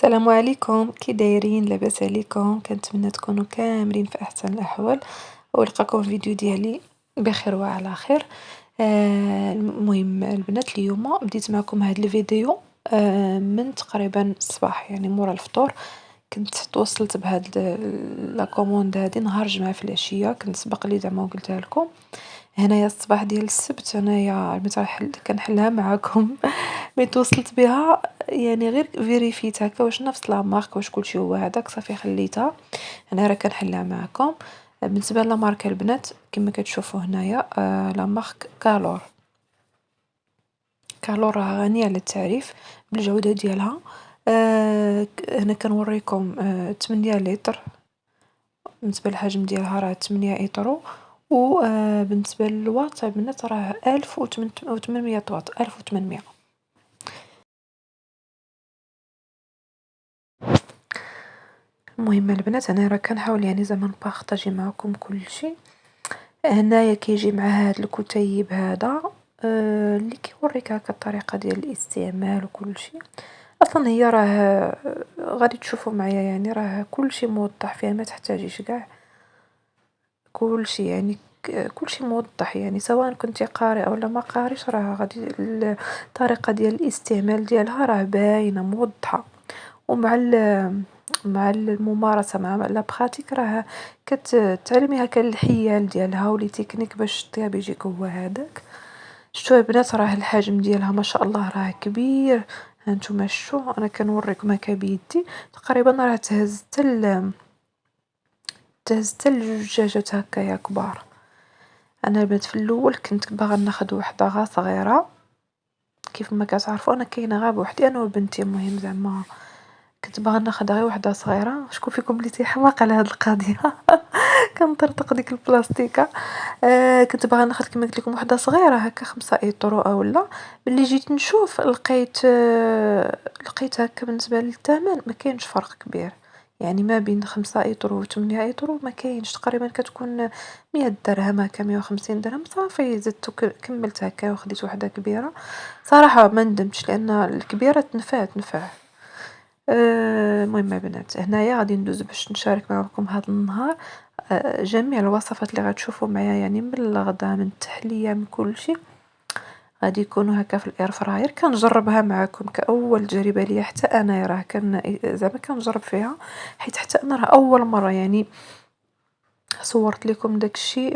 السلام عليكم، كي دايرين؟ لاباس عليكم؟ كنتمنى تكونوا كاملين في احسن الاحوال ولقاكم الفيديو ديالي بخير وعلى خير. المهم البنات، اليوم بديت معكم هذا الفيديو من تقريبا الصباح، يعني مورا الفطور. كنت توصلت بهاد لا كوموند هادي نهار الجمعة في العشية، كنت سبق لي زعما وقلتها لكم. هنايا الصباح ديال السبت، هنايا كنحلها معاكم. مي توصلت بها، يعني غير فيريفيت هكا واش نفس لا مارك، واش كلشي هو هذاك، صافي خليتها. انا راه كنحلها معكم. بالنسبه لا ماركه البنات كما كتشوفوا هنايا، لا مارك كالور. كالور راه غنيه على التعريف بالجوده ديالها. هنا كنوريكم 8 لتر. بالنسبه للحجم ديالها راه 8 ايطرو. و بالنسبه للواط البنات راه 1800 واط، 1800. المهم البنات، انا راه كنحاول يعني زعما نبارطاجي معكم كل شيء. هنايا كيجي مع هذا الكتيب هذا، اللي كيوريك هكا الطريقه ديال الاستعمال وكل شيء. اصلا هي راه غادي تشوفوا معايا، يعني راه كل شيء موضح فيها، ما تحتاجيش كاع كل شيء، يعني كل شيء موضح، يعني سواء كنتي قارئ او لا ما قاريش، راه غادي الطريقه ديال الاستعمال ديالها راه باينه موضحه. ومع مع الممارسة، مع لا براتيك، راه كتعلمي هكا الحيال ديالها ولي تكنيك باش الطياب يجيك هو هذاك. شتو البنات، راه الحجم ديالها ما شاء الله راه كبير. هانتوما شتو، انا كنوريكم هكا بيدي، تقريبا راه تهز حتى لجوج دجاجات هكايا كبار. انا البنات في الاول كنت باغا ناخذ وحده غا صغيره، كيف ما كتعرفوا انا كاينه غا بوحدي انا وبنتي. المهم زعما كنت باغا ناخذ غير وحده صغيره. شكون فيكم اللي تيحماق على هاد القضيه؟ كنطرطق ديك البلاستيكه. كنت باغا ناخذ كما قلت لكم وحده صغيره هكا 5 ايطرو اولا. ملي جيت نشوف لقيت هكا بالنسبه للثمن ما كاينش فرق كبير، يعني ما بين 5 ايطرو و 8 ايطرو ما كاينش، تقريبا كتكون 100 درهم هكا، 150 درهم. صافي زدت كملت هكا وخديت وحده كبيره. صراحه ما ندمتش لان الكبيره تنفع. المهم البنات، هنايا غادي ندوز باش نشارك معكم هذا النهار جميع الوصفات اللي غتشوفوا معايا، يعني من الغدا، من التحليه، من كل شيء غادي يكونوا هكا في الاير فراير. كنجربها معكم كاول تجربه ليا، حتى انا راه زعما كنجرب فيها، حيت حتى انا راه اول مره يعني صورت لكم داك الشيء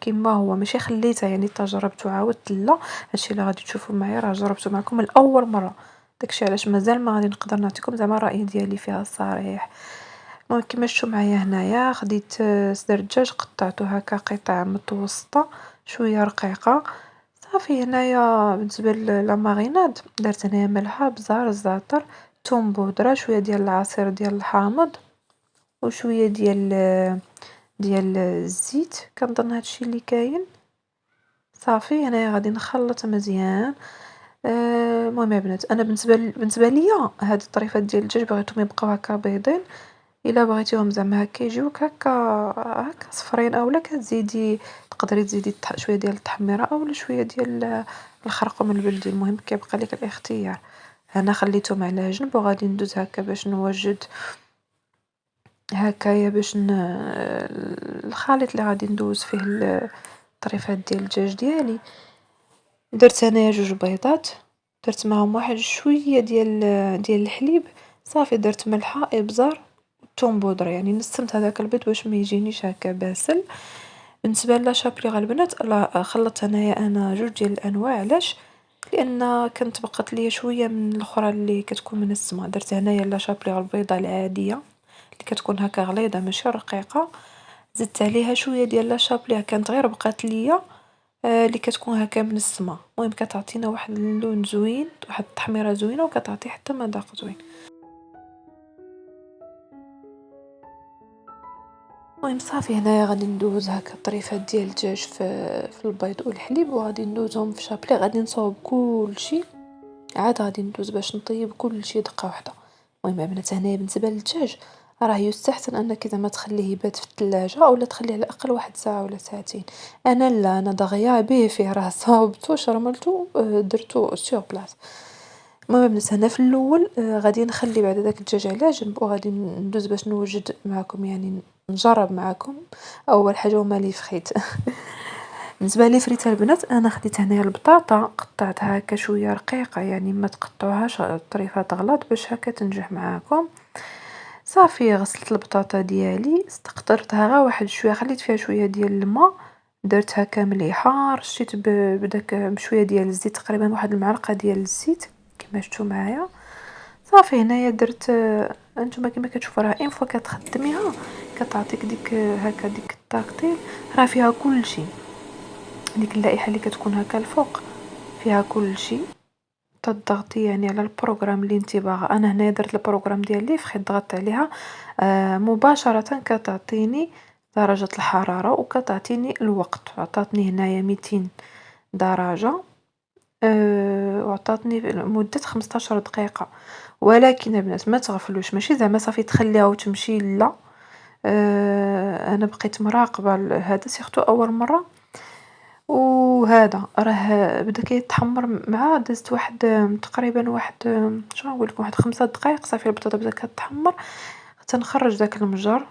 كما هو، ماشي خليتها يعني تجربت وعاودت، لا. هادشي اللي غادي تشوفوا معايا راه جربته معكم الاول مره. داكشي علاش مازال ما غادي نقدر نعطيكم زعما الراي ديالي فيها الصريح. المهم كما شفتوا معايا هنايا خديت صدر الدجاج، قطعته هكا قطع متوسطه شويه رقيقه. صافي هنايا بالنسبه لا ماريناد درت هنايا ملحه، بزار، زعتر، ثوم بودره، شويه ديال العصير ديال الحامض، وشويه ديال الزيت. كنظن هادشي اللي كاين. صافي هنايا غادي نخلط مزيان. المهم يا بنات، انا بالنسبه ليا هاد الطريفات ديال الدجاج بغيتهم يبقاو هكا بيضين. الا بغيتيهم زعما هكا يجيوك هكا صفرين، اولا كتزيدي تقدري تزيدي شويه ديال التحميره اولا شويه ديال الخرقوم البلدي. المهم كيبقى لك الاختيار. انا خليتهم على جنب وغادي ندوز هكا باش نوجد هكايا باش الخليط اللي غادي ندوز فيه الطريفات ديال الدجاج ديالي. درت انايا 2 بيضات، درت معهم واحد شويه ديال الحليب. صافي درت ملحه، ابزار، ثوم بودره، يعني نسمت هذاك البيض باش ما يجينيش هكا باسل. بالنسبه لا شابلي غا البنات، لا خلطت انايا انا 2 ديال الانواع. علاش؟ لان كانت بقات ليا شويه من الاخرى اللي كتكون منسمه. درت هنايا لا شابلي غا البيضه العاديه اللي كتكون هكا غليظه ماشي رقيقه. زدت عليها شويه ديال لا شابلي كانت غير بقات ليا اللي كتكون هكا منسمه. المهم كتعطينا واحد اللون زوين، واحد التحميره زوينه، وكتعطي حتى مذاق زوين. المهم صافي هنايا غادي ندوز هكا الطريفات ديال الدجاج في البيض والحليب، وغادي ندوزهم في شابلي. غادي نصاوب كلشي، عاد غادي ندوز باش نطيب كلشي دقه واحده. المهم البنات، هنايا بالنسبه للدجاج راه يستحسن انك زعما تخليه يبات في الثلاجه، اولا تخليه على الاقل واحد ساعه ولا ساعتين. انا لا، انا دغيا به فيه راه صاوبته شرملته درتو سور بلاص. المهم البنات هنا في الأول غادي نخلي بعدا داك الدجاج على جنب، وغادي ندوز باش نوجد معاكم يعني نجرب معاكم أول حاجة هما لي فخيت. بالنسبة لي فريتة البنات أنا خديت هنايا البطاطا قطعتها هكا شوية رقيقة، يعني ما تقطعوهاش طريفات غلط باش هكا تنجح معاكم. صافي غسلت البطاطا ديالي، استقطرتها غير واحد شوية، خليت فيها شوية ديال الماء، درتها مليحة، رشيت بداك بشوية ديال الزيت، تقريبا واحد المعلقة ديال الزيت كما شفتوا معايا. صافي هنايا درت انتما كما كتشوفوا راه اين فوا كتخدميها كتعطيك ديك هكا ديك التاكطيل، راه فيها كلشي، ديك اللائحة اللي كتكون هكا الفوق فيها كلشي. تضغطي يعني على البروغرام اللي انت باغا، انا هنا درت البروغرام ديالي فخيت ضغطت عليها مباشرة كتعطيني درجة الحرارة وكتعطيني الوقت، عطاتني هنايا 200 درجة وعطاتني مدة 15 دقيقة. ولكن البنات ما تغفلوش، ماشي زعما صافي تخليها وتمشي، لا. انا بقيت مراقبة هذا سيرتو اول مرة، وهذا راه بدا كيتحمر مع دزت واحد تقريبا واحد شنو نقول لكم واحد 5 دقائق. صافي البطاطا بدات كتحمر، تنخرج داك المجر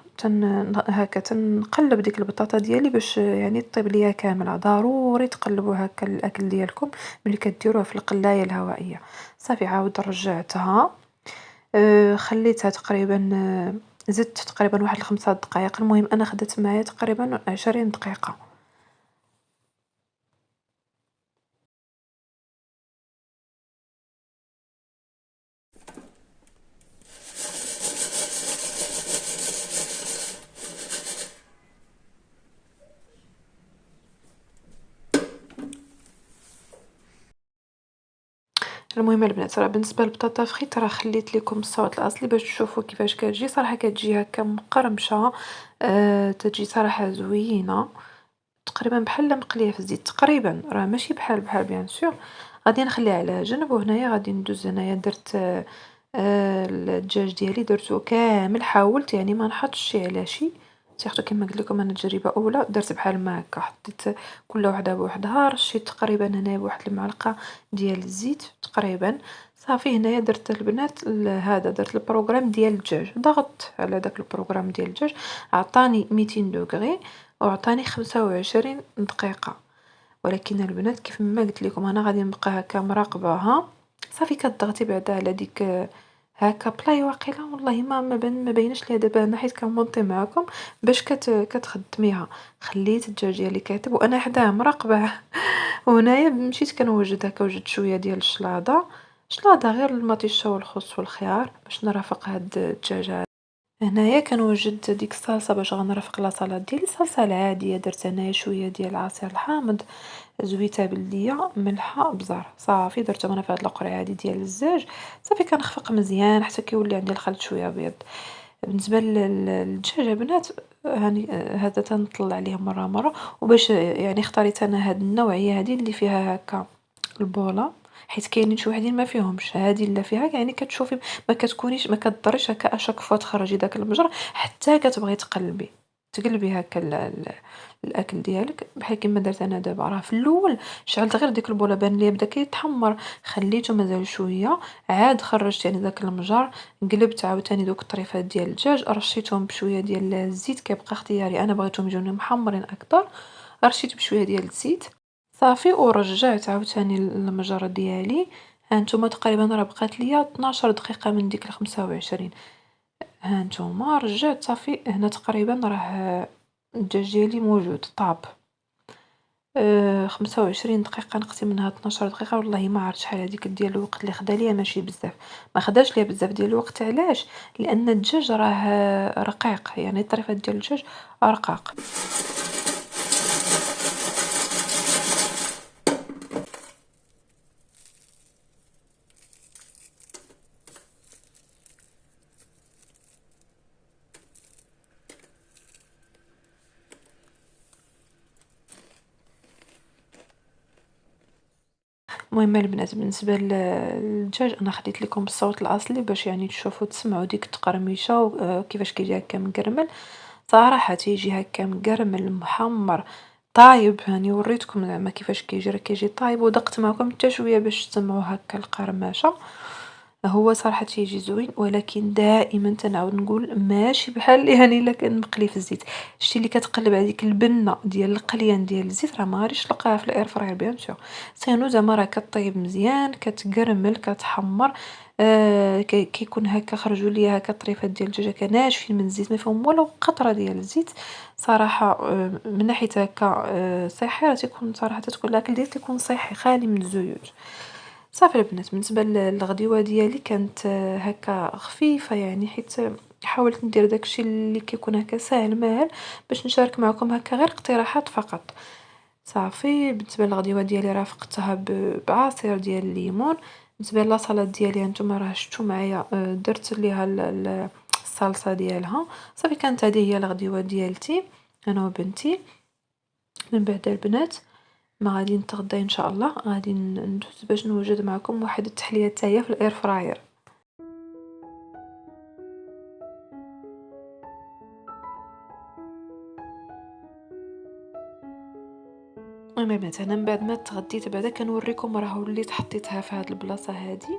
هكا تنقلب ديك البطاطا ديالي باش يعني طيب ليا كامله. ضروري تقلبوا هكا الاكل ديالكم ملي كديروه في القلايه الهوائيه. صافي عاود رجعتها خليتها تقريبا زدت تقريبا واحد 5 دقائق. المهم انا خدت معايا تقريبا 20 دقيقه. المهم البنات راه بالنسبه للبطاطا فريت راه خليت لكم الصوت الاصلي باش تشوفوا كيفاش كتجي. صراحه كتجي هكا مقرمشه، تجي صراحه زوينه، تقريبا بحال مقليه في الزيت تقريبا، راه ماشي بحال بيان سور. غادي نخليها على جنب، وهنايا غادي ندوز. هنايا درت الدجاج ديالي درتو كامل، حاولت يعني ما نحطش شي على شي، سيرتو كما قلت لكم انا تجربه اولى. درت بحال ما هكا، حطيت كل وحده بوحدها، رشيت تقريبا هنايا بواحد المعلقه ديال الزيت تقريبا. صافي هنايا درت البنات هذا درت البروغرام ديال الدجاج، ضغطت على داك البروغرام ديال الدجاج، عطاني 200 دوغري وعطاني 25 دقيقه. ولكن البنات كيف ما قلت لكم انا غادي نبقى هكا مراقباها. صافي كتضغطي بعدا على ديك هكا بلاي واقيلا، والله ما بينش ليا دابا انا حيت كنمونطي معاكم باش كتخدميها. خليت الدجاج ديالي كاتب وانا حداه مراقبه. وهنايا مشيت كنوجد هكا، وجدت شويه ديال الشلاضه غير المطيشه والخس والخيار باش نرافق هاد الدجاجه. هنايا كنوجد ديك الصلصه باش غنرافق لاصالاد ديالي. الصلصه العاديه درت هنايا شويه ديال العصير الحامض، زويتها بالليا، ملحه، بزار. صافي درتهم انا في هاد القرعه هادي ديال الزاج. صافي كنخفق مزيان حتى كيولي عندي الخلط شويه ابيض. بالنسبه للدجاج البنات هاني هذا تنطلع عليه مره وباش يعني اختاريت انا هاد النوعيه هادي اللي فيها هكا البوله، حيت كاينين شي وحدين ما فيهمش. هادي اللي فيها يعني كتشوفي ما كتكونيش ما كضريش هكا اشاك فوا تخرجي داك المجر حتى كتبغي تقلبي هكا الاكل ديالك بحال كيما درت انا دابا. راه في الاول شعلت غير ديك البوله بان ليا بدا كيتحمر، خليته مازال شويه، عاد خرجت يعني داك المجر، قلبت عاوتاني دوك الطريفات ديال الدجاج، رشيتهم بشويه ديال الزيت كيبقى اختياري، انا بغيتهم يجوني محمرين اكثر، رشيت بشويه ديال الزيت. صافي ورجعت عاوتاني المجر ديالي. هانتوما تقريبا راه بقات ليا 12 دقيقه من ديك 25. هانتوما رجعت صافي هنا تقريبا راه الدجاج ديالي موجود طاب. 25 دقيقه نقسم منها 12 دقيقه، والله ما عرفت شحال هذيك ديال الوقت اللي خدا ليا، ماشي بزاف، ما خداش ليا بزاف ديال الوقت. علاش؟ لان الدجاج راه رقيق، يعني الطريفات ديال الدجاج رقاق. المهم البنات بالنسبه للدجاج انا خديت لكم الصوت الاصلي باش يعني تشوفوا تسمعوا ديك التقرميشه وكيفاش كيجي هكا مقرمل. صراحه تيجي هكا مقرمل محمر طايب، هاني وريتكم زعما كيفاش كيجي، راه كيجي طايب ودقت معكم حتى شويه باش تسمعوا هكا القرمشه. هو صراحة تيجي زوين، ولكن دائما تنعاود نقول ماشي بحال يعني الا كان مقلي في الزيت. شتي اللي كتقلب عليك البنه ديال القليان ديال الزيت راه ما غاديش تلقاها في الاير فراير بيان سور. سينو زعما راه كطيب مزيان، كتقرمل، كتحمر. كيكون هكا خرجوا ليا هكا طريفات ديال الدجاجه كناشفين من الزيت، ما فيهم والو قطره ديال الزيت. صراحه من ناحيه هكا صحي، راه تيكون صراحه تكون الاكل ديالك تيكون صحي خالي من الزيوت. صافي البنات، بالنسبه للغديوه ديالي كانت هكا خفيفه يعني، حيت حاولت ندير داكشي اللي كيكون هكا ساهل ماهل باش نشارك معكم هكا غير اقتراحات فقط. صافي بالنسبه للغديوه ديالي رافقتها بعصير ديال الليمون. بالنسبه لاصالات ديالي هانتوما راه شفتوا معايا، درت ليها الصلصه ديالها. صافي كانت هذه هي الغديوه ديالتي انا وبنتي. من بعد البنات ما غادي نتغدى ان شاء الله، غادي ندوز باش نوجد معكم واحد التحليه تاهي في الاير فراير. المهم البنات، انا من بعد ما تغديت بعدا كنوريكم راه وليت حطيتها في هاد البلاصه هادي.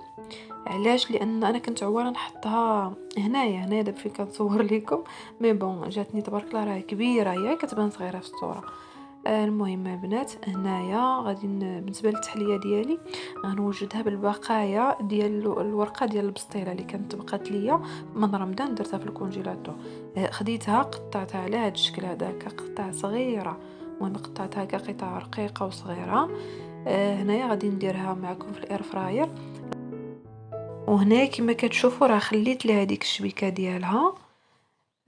علاش؟ لان انا كنت عوانه نحطها هنايا دابا فين كنصور لكم. مي بون جاتني تبارك الله راه كبيره، هي كتبان صغيره في الصوره. المهم البنات، هنايا غادي بالنسبه للتحليه ديالي غنوجدها بالبقايا ديال الورقه ديال البسطيله اللي كانت بقات ليا من رمضان، درتها في الكونجيلاتور. خديتها قطعتها على هذا الشكل هذا كقطع صغيره. المهم قطعتها كقطع رقيقه وصغيره. هنايا غادي نديرها معكم في الاير فراير. وهنا كما كتشوفوا راه خليت لها هذيك الشبيكه ديالها،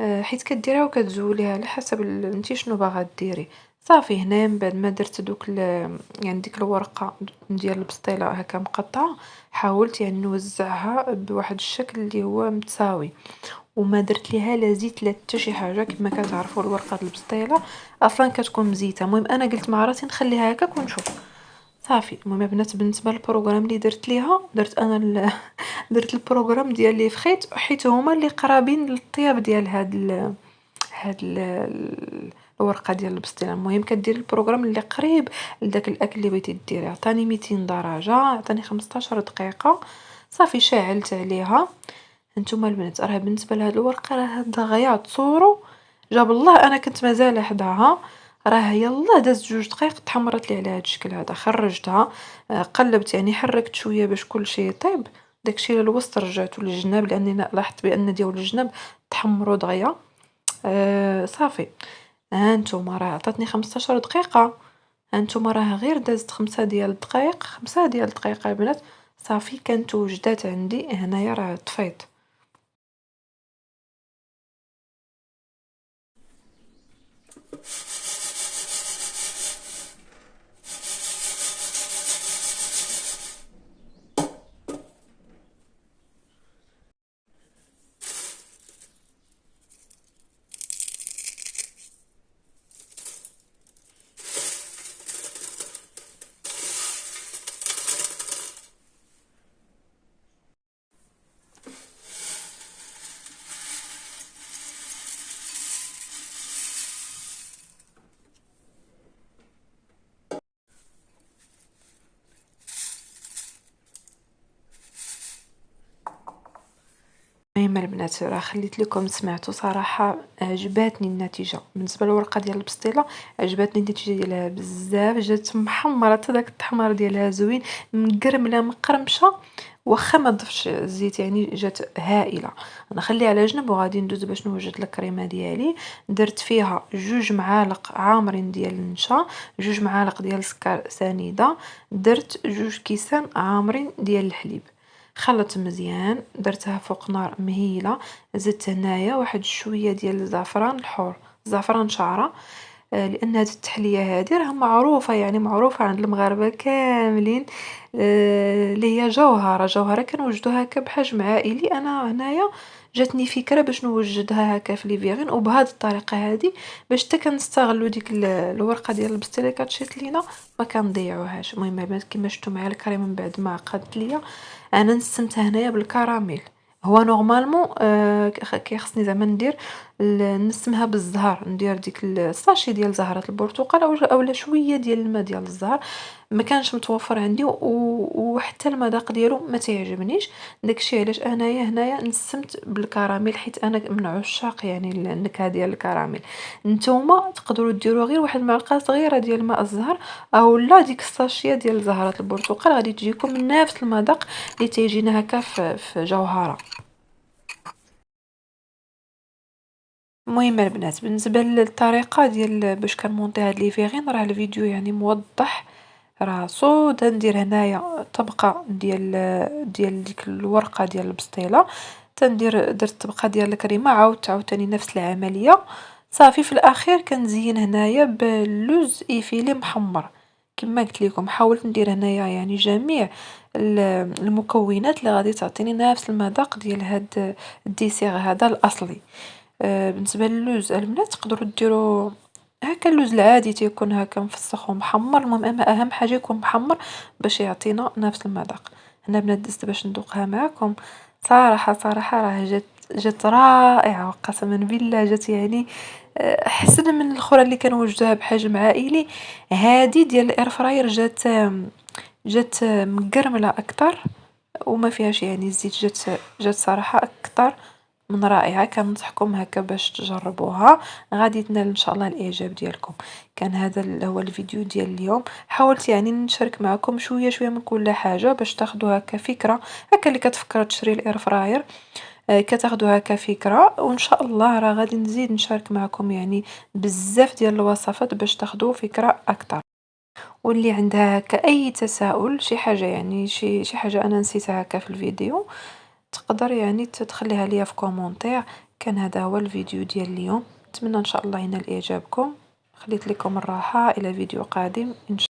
حيت كديريها وكتزوليها على حسب انتي شنو باغا ديري. صافي هنا من بعد ما درت دوك يعني ديك الورقه ديال البسطيله هكا مقطعه، حاولت يعني نوزعها بواحد الشكل اللي هو متساوي، وما درت ليها لا زيت لا حتى شي حاجه. كما كتعرفوا الورقه البسطيله اصلا كتكون مزيته. المهم انا قلت مع راسي نخليها هكاك ونشوف. صافي المهم البنات، بالنسبه للبروغرام اللي درت ليها، درت انا درت البروغرام ديال لي فخيت، حيت هما اللي قرابين للطياب ديال الورقه ديال البسطيله. المهم كدير البروغرام اللي قريب لداك الاكل اللي بغيتي ديريه. عطاني 200 درجه، عطاني 15 دقيقه. صافي شعلت عليها. هانتوما البنات راه بالنسبه لهاد الورقه راه دغيا تصوروا جاب الله، انا كنت مازال حداها. راه يلا دازت 2 دقائق تحمرت لي على هاد الشكل هذا. خرجتها، قلبت يعني حركت شويه باش كل شيء يطيب. داكشي للوسط رجعته للجناب، لاني لاحظت بان ديال الجناب تحمروا دغيا. صافي هانتوما راه عطاتني 15 دقيقه. هانتوما راه غير دازت 5 دقائق، 5 دقائق البنات. صافي كانت وجدات عندي هنايا، راه طفيت. المهم البنات راه خليت لكم سمعتوا، صراحه عجباتني النتيجه. بالنسبه للورقه ديال البسطيله عجباتني النتيجه ديالها بزاف، جات محمره حتى داك التحمار ديالها زوين، مقرمله مقرمشه. واخا ما ضفتش الزيت يعني جات هائله. انا خليها على جنب وغادي ندوز باش نوجد الكريمه ديالي. درت فيها 2 معالق عامرين ديال النشا، 2 معالق ديال السكر سنيده، درت 2 كيسان عامرين ديال الحليب. خلط مزيان، درتها فوق نار مهيله. زدت هنايا واحد شويه ديال الزعفران الحور، زعفران شعره. لان هذه التحليه هذه راه معروفه، يعني معروفه عند المغاربه كاملين. اللي هي جوهره كنوجدوها هكا بحجم عائلي. انا هنايا جاتني فكره باش نوجدها هكا في ليفيغين، وبهذه الطريقه هذه باش حتى كنستغلوا ديك الورقه ديال البسطيله اللي كتشيط لينا ما كنضيعوهاش. المهم البنات كما شفتوا معايا الكريمه من بعد ما قادت ليا، انا نسمتها هنايا بالكراميل. هو نورمالمون كيخصني زعما ندير نسمها بالزهر، ندير ديك الساشي ديال زهرة البرتقال اولا شويه ديال الماء ديال الزهر. ما كانش متوفر عندي وحتى المذاق ديالو ما تيعجبنيش. داكشي علاش انايا هنايا نسمت بالكراميل، حيت انا من عشاق يعني النكهه ديال الكراميل. نتوما تقدروا ديروا غير واحد المعلقه صغيره ديال ماء الزهر اولا ديك الساشيه ديال زهرة البرتقال، غادي تجيكم نفس المذاق اللي تيجينا هكا في جوهره. المهم البنات، بالنسبه للطريقه ديال باش كنمونطي هاد لي فيغين، راه الفيديو يعني موضح راسو. تندير هنايا طبقه ديال ديك الورقه ديال البسطيله، درت طبقه ديال الكريمه، عاوتاني نفس العمليه. صافي في الاخير كنزين هنايا باللوز ايفيلي محمر. كما قلت لكم حاولت ندير هنايا يعني جميع المكونات اللي غادي تعطيني نفس المذاق ديال هاد الديسير هذا الاصلي. بالنسبه للوز البنات تقدروا ديروا هكا اللوز العادي تيكون هكا مفسخ ومحمر. المهم اهم حاجه يكون محمر باش يعطينا نفس المذاق. هنا بنات دزت باش ندوقها معكم. صراحه راه جات رائعه قسما بالله. جات يعني احسن من الاخرى اللي كنوجدوها بحجم عائلي. هذه ديال الاير فراير جات مقرمله اكثر وما فيهاش يعني الزيت. جات صراحه اكثر من رائعة. كننصحكم هكا باش تجربوها، غادي تنال ان شاء الله الاعجاب ديالكم. كان هذا هو الفيديو ديال اليوم. حاولت يعني نشارك معكم شويه شويه من كل حاجه باش تاخذوها كفكره، هكا اللي كتفكر تشري الاير فراير كتاخذوها كفكره. وان شاء الله راه غادي نزيد نشارك معكم يعني بزاف ديال الوصفات باش تاخذوا فكره اكثر. واللي عندها هكا اي تساؤل، شي حاجه يعني شي حاجه انا نسيتها هكا في الفيديو، تقدر يعني تخليها ليا في كومونتير. كان هذا هو الفيديو ديال اليوم، نتمنى ان شاء الله ينال اعجابكم. خليت لكم الراحه، الى فيديو قادم ان شاء الله.